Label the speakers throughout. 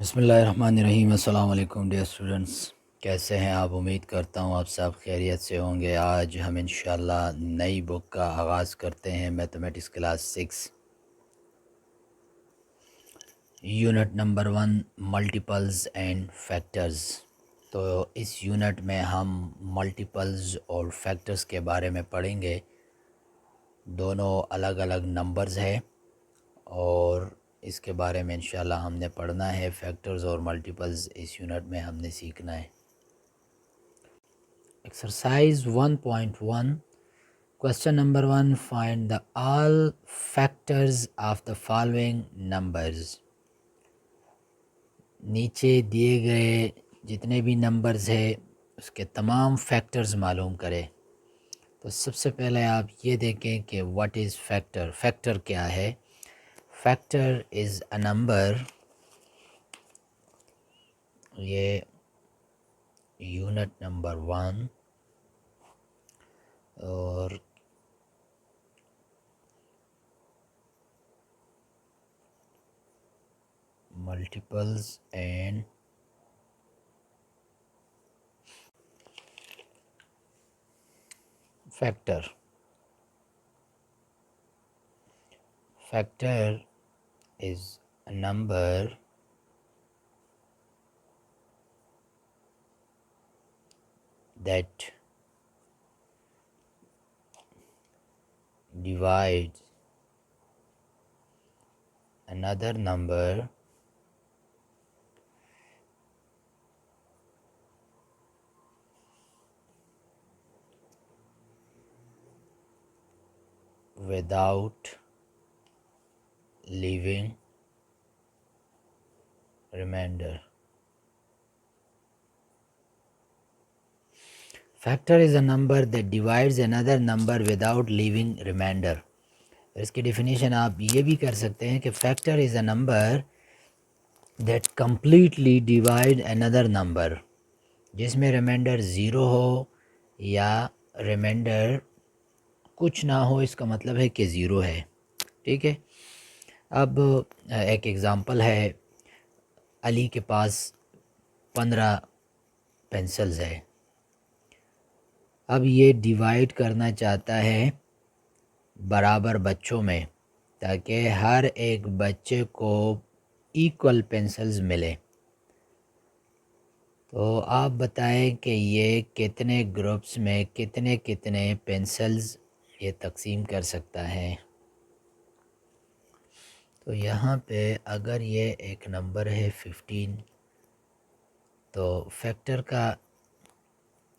Speaker 1: بسم اللہ الرحمن الرحیم۔ السلام علیکم ڈیئر اسٹوڈنٹس، کیسے ہیں آپ؟ امید کرتا ہوں آپ سب خیریت سے ہوں گے۔ آج ہم انشاءاللہ نئی بک کا آغاز کرتے ہیں، mathematics class 6، unit number 1، multiples and factors. تو اس یونٹ میں ہم ملٹیپلز اور فیکٹرز کے بارے میں پڑھیں گے۔ دونوں الگ الگ نمبرز ہیں اور اس کے بارے میں انشاءاللہ ہم نے پڑھنا ہے۔ فیکٹرز اور ملٹیپلز اس یونٹ میں ہم نے سیکھنا ہے۔ Exercise 1.1، question number 1، find the all factors of the following numbers. نیچے دیے گئے جتنے بھی نمبرز ہیں اس کے تمام فیکٹرز معلوم کرے۔ تو سب سے پہلے آپ یہ دیکھیں کہ واٹ از فیکٹر۔ فیکٹر کیا ہے؟ فیکٹر از اے نمبر، یہ یونٹ نمبر 1 اور multiples and factor. Factor is a number that divides another number without leaving remainder. Factor is a number that divides another number without leaving remainder. اس کی definition آپ یہ بھی کر سکتے ہیں کہ factor is a number that completely divide another number, جس میں ریمائنڈر 0 ہو یا ریمائنڈر کچھ نہ ہو، اس کا مطلب ہے کہ 0 ہے۔ ٹھیک ہے، اب ایک ایگزامپل ہے، علی کے پاس 15 پینسلز ہے۔ اب یہ ڈیوائڈ کرنا چاہتا ہے برابر بچوں میں تاکہ ہر ایک بچے کو ایکول پینسلز ملے۔ تو آپ بتائیں کہ یہ کتنے گروپس میں کتنے کتنے پینسلز یہ تقسیم کر سکتا ہے۔ تو یہاں پہ اگر یہ ایک نمبر ہے 15، تو فیکٹر کا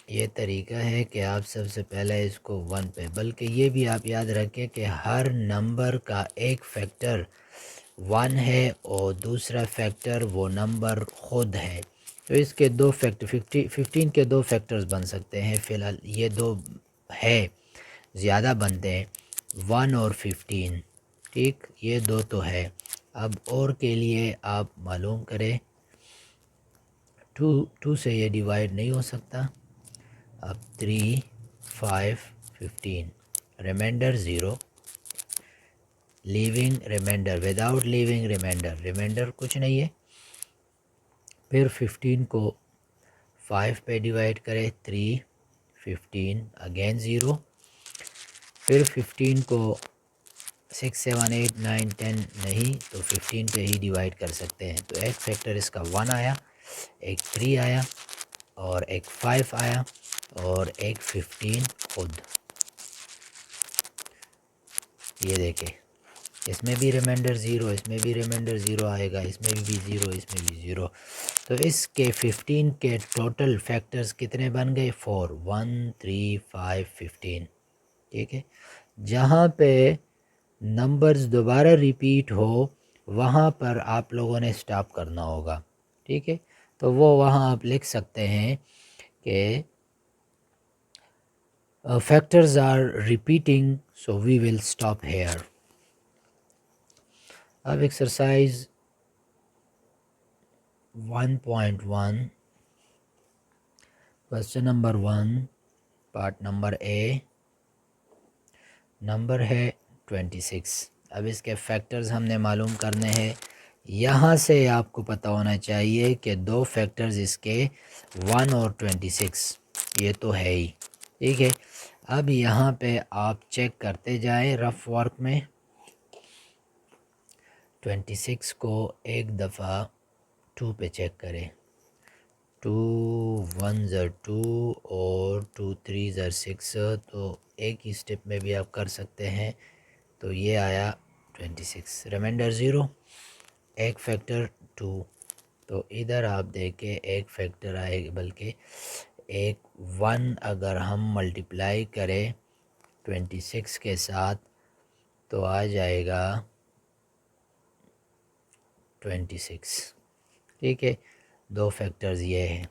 Speaker 1: یہ طریقہ ہے کہ آپ سب سے پہلے اس کو 1 پہ، بلکہ یہ بھی آپ یاد رکھیں کہ ہر نمبر کا ایک فیکٹر 1 ہے اور دوسرا فیکٹر وہ نمبر خود ہے۔ تو اس کے دو فیکٹر 15 کے دو فیکٹرز بن سکتے ہیں، فی الحال یہ دو ہے، زیادہ بنتے ہیں 1 اور 15۔ ٹھیک، یہ دو تو ہے۔ اب اور کے لیے آپ معلوم کریں، 2 سے یہ ڈیوائڈ نہیں ہو سکتا۔ اب 3، 5، 15، remainder 0، leaving remainder, without leaving remainder, remainder کچھ نہیں ہے۔ پھر 15 کو 5 پہ ڈیوائڈ کرے، 3، 15، اگین 0۔ پھر 15 کو 6، 7، 8، 9، 10 نہیں تو 15 پہ ہی ڈیوائڈ کر سکتے ہیں۔ تو ایک فیکٹر اس کا 1 آیا، ایک 3 آیا اور ایک 5 آیا اور ایک 15 خود۔ یہ دیکھیں، اس میں بھی ریمائنڈر 0، اس میں بھی ریمائنڈر 0 آئے گا، اس میں بھی 0، اس میں بھی 0۔ تو اس کے 15 کے ٹوٹل فیکٹرز کتنے بن گئے؟ 4، 1، 3، 5، 15۔ ٹھیک ہے، جہاں پہ نمبرز دوبارہ ریپیٹ ہو وہاں پر آپ لوگوں نے سٹاپ کرنا ہوگا۔ ٹھیک ہے، تو وہ وہاں آپ لکھ سکتے ہیں کہ factors are repeating so we will stop here۔ اب exercise 1.1، question number 1، part number A, number ہے 26۔ اب اس کے فیکٹرز ہم نے معلوم کرنے ہیں۔ یہاں سے آپ کو پتہ ہونا چاہیے کہ دو فیکٹرز اس کے 1 اور 26 یہ تو ہے ہی، ٹھیک ہے۔ اب یہاں پہ آپ چیک کرتے جائیں رف ورک میں، 26 کو ایک دفعہ 2 پہ چیک کریں، 2 1 زر 2 اور 2 3 زر 6، تو ایک ہی سٹیپ میں بھی آپ کر سکتے ہیں۔ تو یہ آیا 26، ریمائنڈر 0، ایک فیکٹر 2، تو ادھر آپ دیکھیں ایک فیکٹر آئے بلکہ ایک 1 اگر ہم ملٹیپلائی کریں 26 کے ساتھ تو آ جائے گا 26، ٹھیک ہے۔ دو فیکٹرز یہ ہیں۔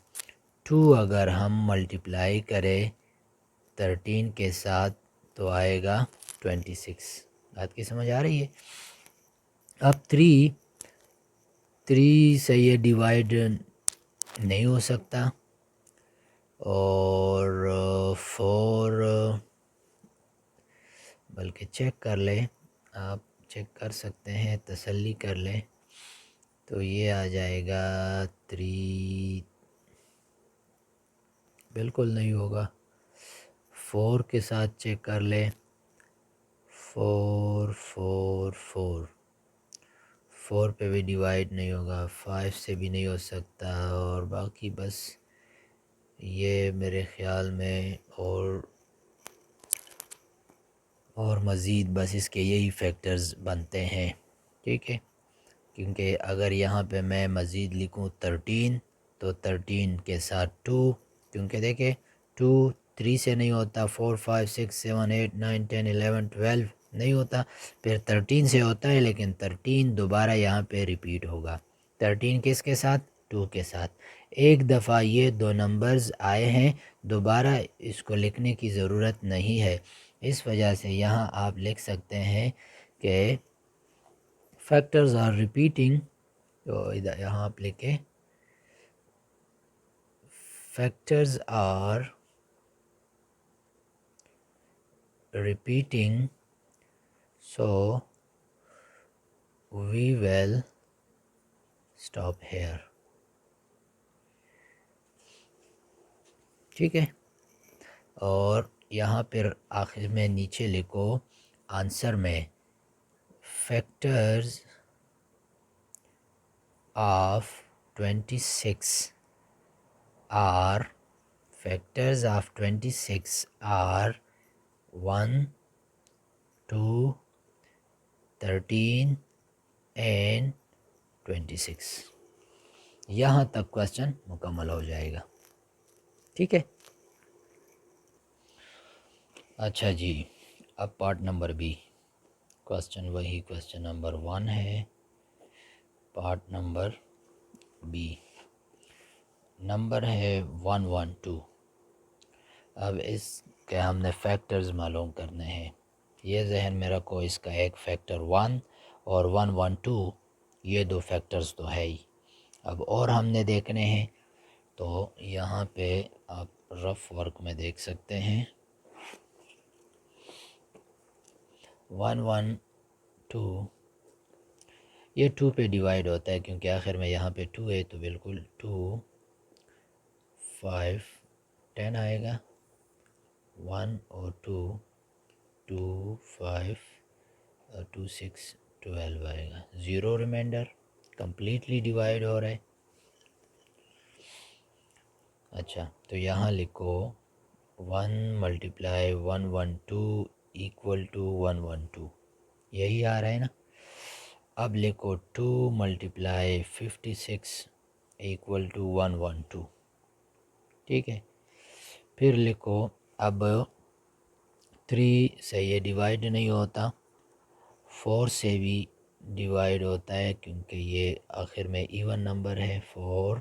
Speaker 1: 2 اگر ہم ملٹیپلائی کریں 13 کے ساتھ تو آئے گا 26، بات کی سمجھ آ رہی ہے؟ اب 3 سے یہ ڈیوائڈ نہیں ہو سکتا، اور 4 بلکہ چیک کر لیں، آپ چیک کر سکتے ہیں، تسلی کر لیں، تو یہ آ جائے گا 3، بالکل نہیں ہوگا۔ 4 کے ساتھ چیک کر لیں، 4 4 4 4 پہ بھی ڈیوائڈ نہیں ہوگا، 5 سے بھی نہیں ہو سکتا، اور باقی بس یہ میرے خیال میں اور مزید بس اس کے یہی فیکٹرز بنتے ہیں، ٹھیک ہے۔ کیونکہ اگر یہاں پہ میں مزید لکھوں 13 تو 13 کے ساتھ 2، کیونکہ دیکھیں 2 3 سے نہیں ہوتا، 4 5 6 7 8 9 10 11 12 نہیں ہوتا، پھر 13 سے ہوتا ہے، لیکن 13 دوبارہ یہاں پہ ریپیٹ ہوگا۔ 13 کس کے ساتھ؟ 2 کے ساتھ۔ ایک دفعہ یہ دو نمبرز آئے ہیں، دوبارہ اس کو لکھنے کی ضرورت نہیں ہے، اس وجہ سے یہاں آپ لکھ سکتے ہیں کہ فیکٹرز آر ریپیٹنگ، تو ادھر یہاں آپ لکھیں factors are repeating, so we will stop here، ٹھیک ہے۔ اور یہاں پھر آخر میں نیچے لکھو آنسر میں factors of 26 are, factors of 26 are 1 2 13 and 26۔ یہاں تک کوسچن مکمل ہو جائے گا، ٹھیک ہے۔ اچھا جی، اب پارٹ نمبر بی، کوسچن وہی کوسچن نمبر 1 ہے، پارٹ نمبر بی، نمبر ہے 112۔ اب اس کے ہم نے فیکٹرز معلوم کرنے ہیں، یہ ذہن میں رکھو، اس کا ایک فیکٹر 1 اور 112، یہ دو فیکٹرز تو ہے ہی۔ اب اور ہم نے دیکھنے ہیں، تو یہاں پہ آپ رف ورک میں دیکھ سکتے ہیں 112 یہ 2 پہ ڈیوائڈ ہوتا ہے، کیونکہ آخر میں یہاں پہ 2 ہے، تو بالکل 2 5 10 آئے گا، 1 اور 2 2 5 اور 2 6 12 آئے گا، 0 ریمائنڈر، کمپلیٹلی ڈیوائڈ ہو رہا ہے۔ اچھا، تو یہاں لکھو 1 ملٹیپلائی 112 ایکول ٹو 112، یہی آ رہا ہے نا۔ اب لکھو 2 ملٹیپلائی 56 ایکول ٹو 112، ٹھیک ہے۔ پھر لکھو اب 3 سے یہ ڈیوائڈ نہیں ہوتا، 4 سے بھی ڈیوائڈ ہوتا ہے، کیونکہ یہ آخر میں ایون نمبر ہے، 4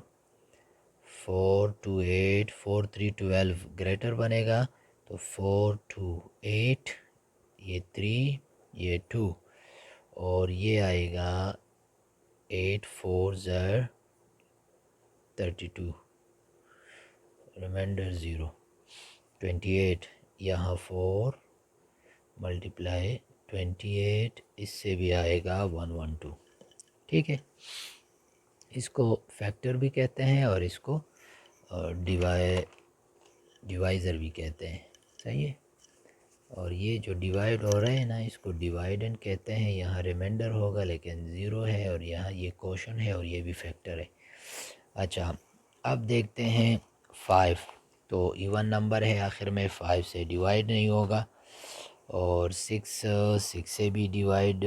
Speaker 1: 4 2 8 4 3 12 گریٹر بنے گا، تو 4 2 8، یہ 3 یہ 2، اور یہ آئے گا 8 4 زر 32، ریمائنڈر 0، 28، یہاں 4 ملٹیپلائی 28، اس سے بھی آئے گا 112، ٹھیک ہے، اس کو فیکٹر بھی کہتے ہیں اور اس کو ڈیوائزر بھی کہتے ہیں، صحیح ہے۔ اور یہ جو ڈیوائڈ ہو رہے ہیں نا، اس کو ڈیوائڈنٹ کہتے ہیں۔ یہاں ریمائنڈر ہوگا لیکن زیرو ہے، اور یہاں یہ کوشن ہے اور یہ بھی فیکٹر ہے۔ اچھا، اب دیکھتے ہیں 5 تو ایون نمبر ہے، آخر میں 5 سے ڈیوائڈ نہیں ہوگا، اور 6 سے بھی ڈیوائڈ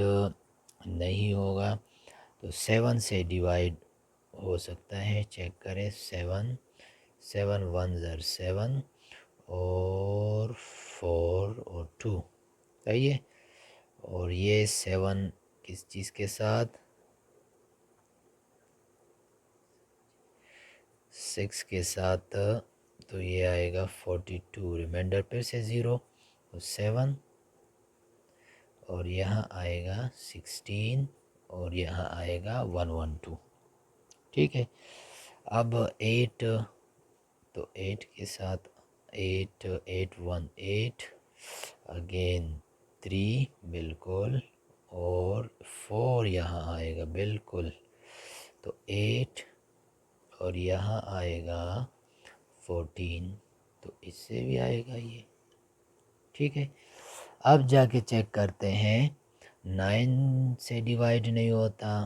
Speaker 1: نہیں ہوگا، تو 7 سے ڈیوائڈ ہو سکتا ہے، چیک کریں۔ 7 1 7 اور 4 اور 2، صحیح ہے۔ اور یہ 7 کس چیز کے ساتھ، 6 کے ساتھ، تو یہ آئے گا 42، ریمائنڈر پھر سے 0 اور 7، اور یہاں آئے گا 16، اور یہاں آئے گا 112، ٹھیک ہے۔ اب 8، تو 8 کے ساتھ 8 8 1 8، اگین 3 بالکل، اور 4 یہاں آئے گا بالکل، تو 8، اور یہاں آئے گا 14، تو اس سے بھی آئے گا یہ، ٹھیک ہے۔ اب جا کے چیک کرتے ہیں، 9 سے ڈیوائڈ نہیں ہوتا،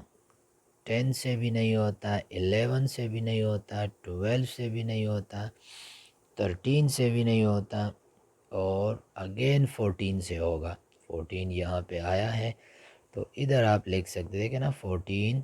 Speaker 1: 10 سے بھی نہیں ہوتا، 11 سے بھی نہیں ہوتا، 12 سے بھی نہیں ہوتا، 13 سے بھی نہیں ہوتا، اور اگین 14 سے ہوگا۔ 14 یہاں پہ آیا ہے، تو ادھر آپ لکھ سکتے تھے کہ نا 14،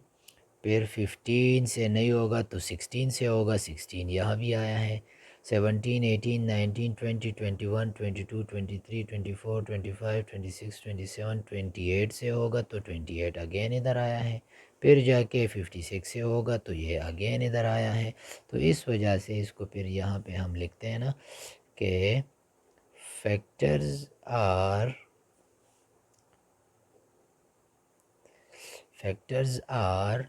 Speaker 1: پھر 15 سے نہیں ہوگا تو 16 سے ہوگا، 16 یہاں بھی آیا ہے، 17 18 19 20 21 22 23 24 25 26 27 28 سے ہوگا تو 28 اگین ادھر آیا ہے، پھر جا کے 56 سے ہوگا تو یہ اگین ادھر آیا ہے۔ تو اس وجہ سے اس کو پھر یہاں پہ ہم لکھتے ہیں نا کہ فیکٹرز آر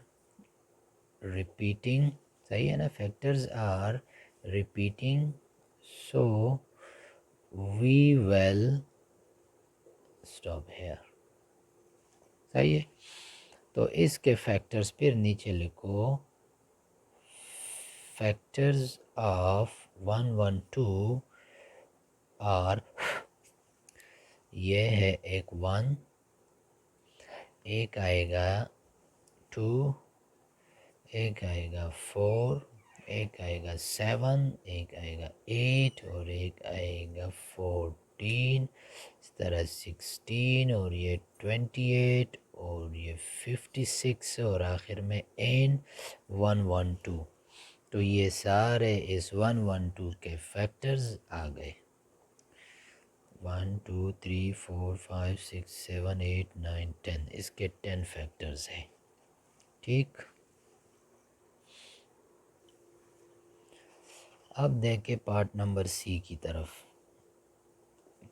Speaker 1: ریپیٹنگ، صحیح ہے نا، factors are repeating, so we will stop here, صحیح ہے۔ تو اس کے فیکٹرز پھر نیچے لکھو، فیکٹرز آف 112 آر، یہ ہے ایک 1، ایک آئے گا 2، ایک آئے گا 4، ایک آئے گا 7، ایک آئے گا 8، اور ایک آئے گا 14، اس طرح 16، اور یہ 28، اور یہ 56، اور آخر میں این 112۔ تو یہ سارے اس 112 کے فیکٹرز آ گئے، 1 2 3 4 5 6 7 8 9 10، اس کے 10 فیکٹرز ہیں، ٹھیک۔ اب دیکھیں پارٹ نمبر سی کی طرف،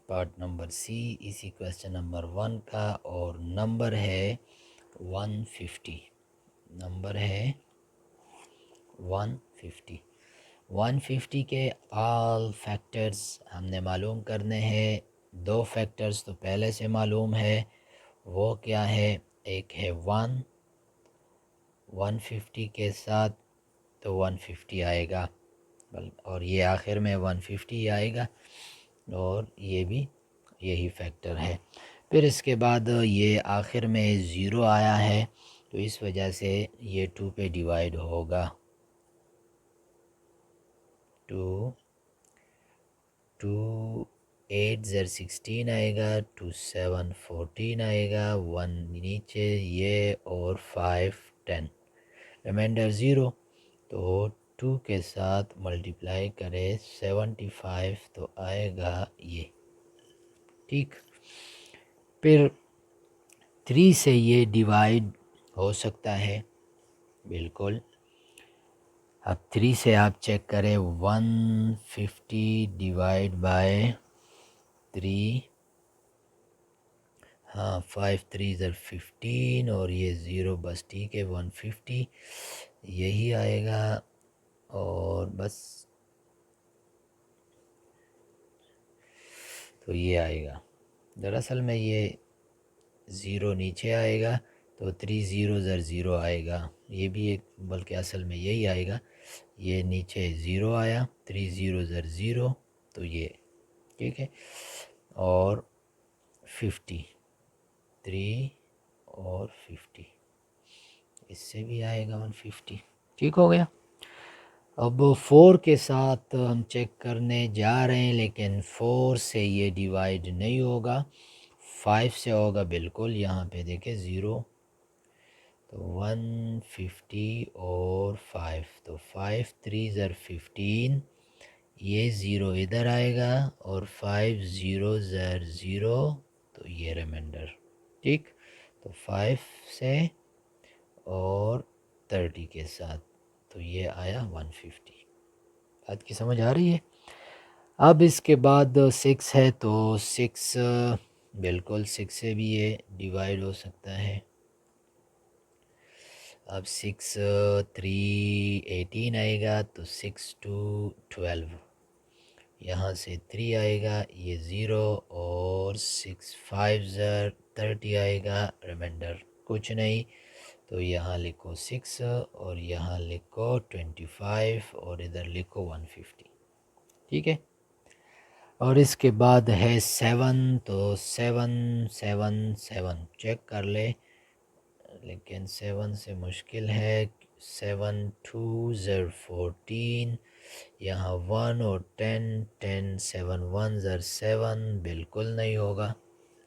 Speaker 1: پارٹ نمبر سی اسی کویسچن نمبر 1 کا، اور نمبر ہے 150، نمبر ہے 150۔ 150 کے آل فیکٹرز ہم نے معلوم کرنے ہیں، 2 فیکٹرز تو پہلے سے معلوم ہے، وہ کیا ہے، ایک ہے 1 150 کے ساتھ تو 150 آئے گا، اور یہ آخر میں 150 آئے گا، اور یہ بھی یہی فیکٹر ہے۔ پھر اس کے بعد یہ آخر میں 0 آیا ہے، تو اس وجہ سے یہ 2 پہ ڈیوائڈ ہوگا، 2 8 16 آئے گا، 2 7 14 آئے گا، 1 نیچے یہ، اور 5 10، ریمائنڈر 0، تو 2 کے ساتھ ملٹیپلائی کرے 75 تو آئے گا یہ، ٹھیک۔ پھر 3 سے یہ ڈیوائڈ ہو سکتا ہے بالکل، اب 3 سے آپ چیک کریں، 150 ڈیوائڈ بائی 3، ہاں 5 3 15، اور یہ 0، بس ٹھیک ہے، 150 یہی آئے گا، اور بس تو یہ آئے گا، دراصل میں یہ 0 نیچے آئے گا، تو 3 0 زر 0 آئے گا، یہ بھی ایک بلکہ اصل میں یہی آئے گا، یہ نیچے 0 آیا، 3 0 زر 0 تو یہ ٹھیک ہے، اور 50 3 اور 50 اس سے بھی آئے گا 150، ٹھیک ہو گیا۔ اب 4 کے ساتھ ہم چیک کرنے جا رہے ہیں، لیکن 4 سے یہ ڈیوائیڈ نہیں ہوگا، 5 سے ہوگا بالکل، یہاں پہ دیکھیں 0 تو 150 اور 5 تو 5 3 زر 15، یہ 0 ادھر آئے گا اور 5 0 زر 0 تو یہ ریمائنڈر، ٹھیک، تو 5 سے اور 30 کے ساتھ تو یہ آیا 150۔ بات کی سمجھ آ رہی ہے؟ اب اس کے بعد 6 ہے تو 6 بالکل 6 سے بھی یہ ڈیوائیڈ ہو سکتا ہے۔ اب 6 3 18 آئے گا تو 6 2 12، یہاں سے 3 آئے گا، یہ 0 اور 6 5 زر 30 آئے گا، ریمائنڈر کچھ نہیں، تو یہاں لکھو 6 اور یہاں لکھو 25 اور ادھر لکھو 150، ٹھیک ہے۔ اور اس کے بعد ہے 7 تو 7 7 7 چیک کر لے، لیکن 7 سے مشکل ہے، 7 2 زر 14، یہاں 1 اور 10 10 7 1 زر 7 بالکل نہیں ہوگا،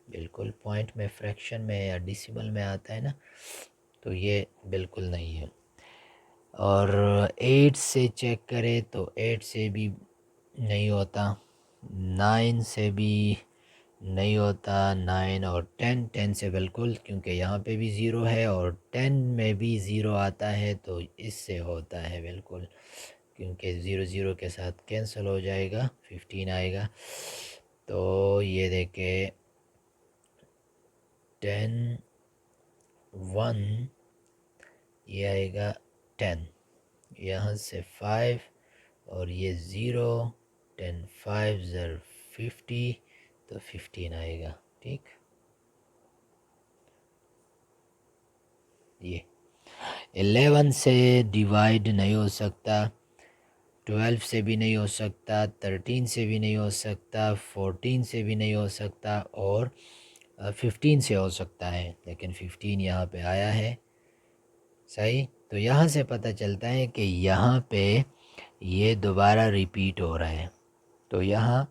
Speaker 1: بالکل پوائنٹ میں فریکشن میں یا ڈیسیمل میں آتا ہے نا، تو یہ بالکل نہیں ہے۔ اور 8 سے چیک کرے تو 8 سے بھی نہیں ہوتا، 9 سے بھی نہیں ہوتا، 9 اور 10 10 سے بالکل، کیونکہ یہاں پہ بھی 0 ہے اور 10 میں بھی 0 آتا ہے تو اس سے ہوتا ہے بالکل، کیونکہ 0 0 کے ساتھ کینسل ہو جائے گا، 15 آئے گا، تو یہ دیکھے 10 1 یہ آئے گا 10، یہاں سے 5 اور یہ 0 10 5 زر 50 تو 15 آئے گا، ٹھیک۔ یہ 11 سے ڈیوائیڈ نہیں ہو سکتا، 12 سے بھی نہیں ہو سکتا، 13 سے بھی نہیں ہو سکتا، 14 سے بھی نہیں ہو سکتا، اور 15 سے ہو سکتا ہے، لیکن 15 یہاں پہ آیا ہے، صحیح، تو یہاں سے پتہ چلتا ہے کہ یہاں پہ یہ دوبارہ ریپیٹ ہو رہا ہے، تو یہاں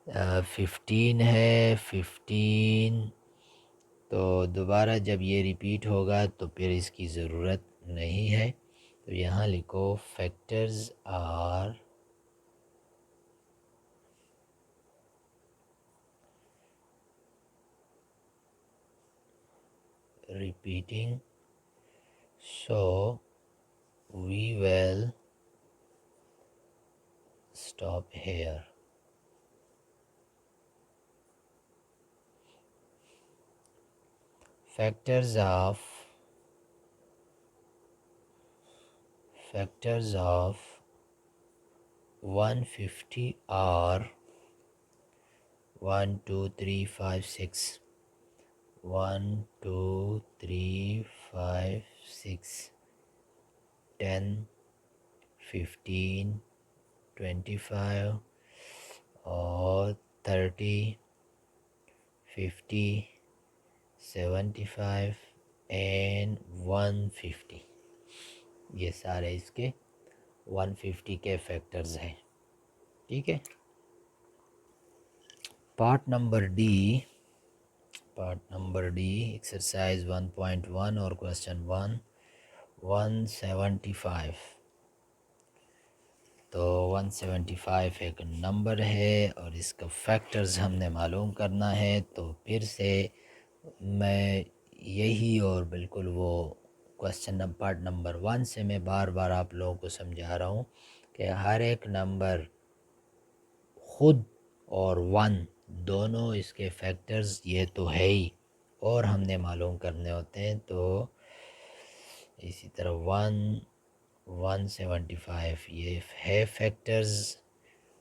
Speaker 1: 15 ہے، 15 تو دوبارہ جب یہ ریپیٹ ہوگا تو پھر اس کی ضرورت نہیں ہے، تو یہاں لکھو factors are repeating, so we will stop here. Factors of 150 are 1 2 3 5 6 1 2 3 5 6 10 15 25 اور 30 50 75 اینڈ 150، یہ سارے اس کے 150 کے فیکٹرز ہیں، ٹھیک ہے۔ پارٹ نمبر ڈی ایکسرسائز 1.1 اور کوسچن 175، تو 175 ایک نمبر ہے اور اس کا فیکٹرز ہم نے معلوم کرنا ہے، تو پھر سے میں یہی اور بالکل وہ کوسچن پارٹ نمبر 1 سے میں بار بار آپ لوگوں کو سمجھا رہا ہوں کہ ہر ایک نمبر خود اور 1 دونوں اس کے فیکٹرز یہ تو ہے ہی، اور ہم نے معلوم کرنے ہوتے ہیں، تو اسی طرح 175 یہ ہے فیکٹرز،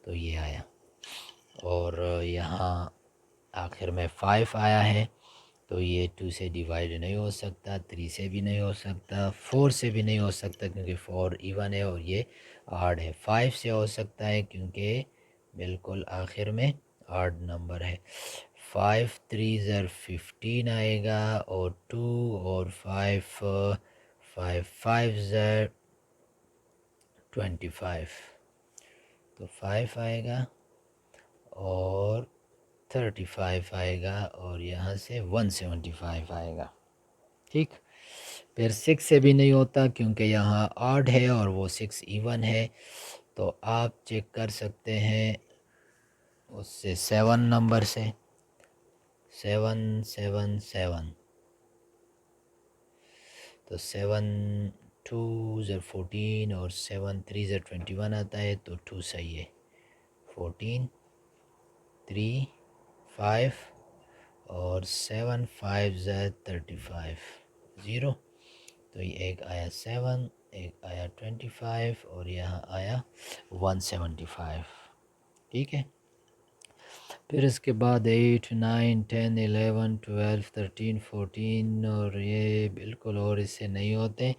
Speaker 1: تو یہ آیا، اور یہاں آخر میں 5 آیا ہے، تو یہ 2 سے ڈیوائڈ نہیں ہو سکتا، 3 سے بھی نہیں ہو سکتا، 4 سے بھی نہیں ہو سکتا کیونکہ 4 ایون ہے اور یہ آڈ ہے، 5 سے ہو سکتا ہے کیونکہ بالکل آخر میں آڈ نمبر ہے۔ 5 3 زر 15 آئے گا اور 2 اور 5 5 5 زر 25، تو 5 آئے گا اور 35 آئے گا اور یہاں سے 175 آئے گا، ٹھیک۔ پھر 6 سے بھی نہیں ہوتا کیونکہ یہاں آڈ ہے اور وہ 6 ایون ہے، تو آپ چیک کر سکتے ہیں اس سے 7 نمبر سے، 7 7 7، تو 7 2 زر 14 اور 7 3 زر 21 آتا ہے، تو 2 صحیح ہے، 14 3 5 اور 7 5 زر 35 0، تو یہ ایک آیا 7، ایک آیا 25 اور یہاں آیا 175، ٹھیک ہے۔ پھر اس کے بعد 8 9 10 11 12 13 14 اور یہ بالکل اور اس سے نہیں ہوتے،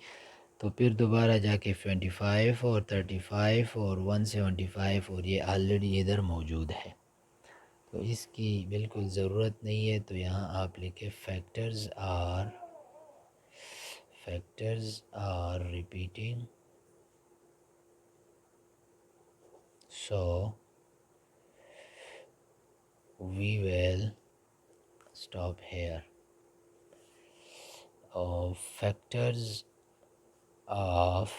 Speaker 1: تو پھر دوبارہ جا کے 25 اور 35 اور 175 اور یہ آلریڈی ادھر موجود ہے، تو اس کی بالکل ضرورت نہیں ہے، تو یہاں آپ لکھیں factors are repeating, so we will stop here. Factors of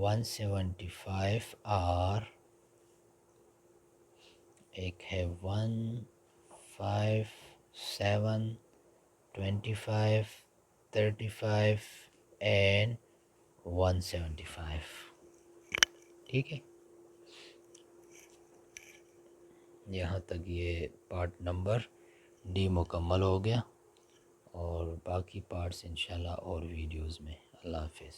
Speaker 1: 175 are، ایک ہے 1 5 7 25 35 and 175، ٹھیک ہے۔ یہاں تک یہ پارٹ نمبر ڈی مکمل ہو گیا، اور باقی پارٹس انشاءاللہ اور ویڈیوز میں۔ اللہ حافظ۔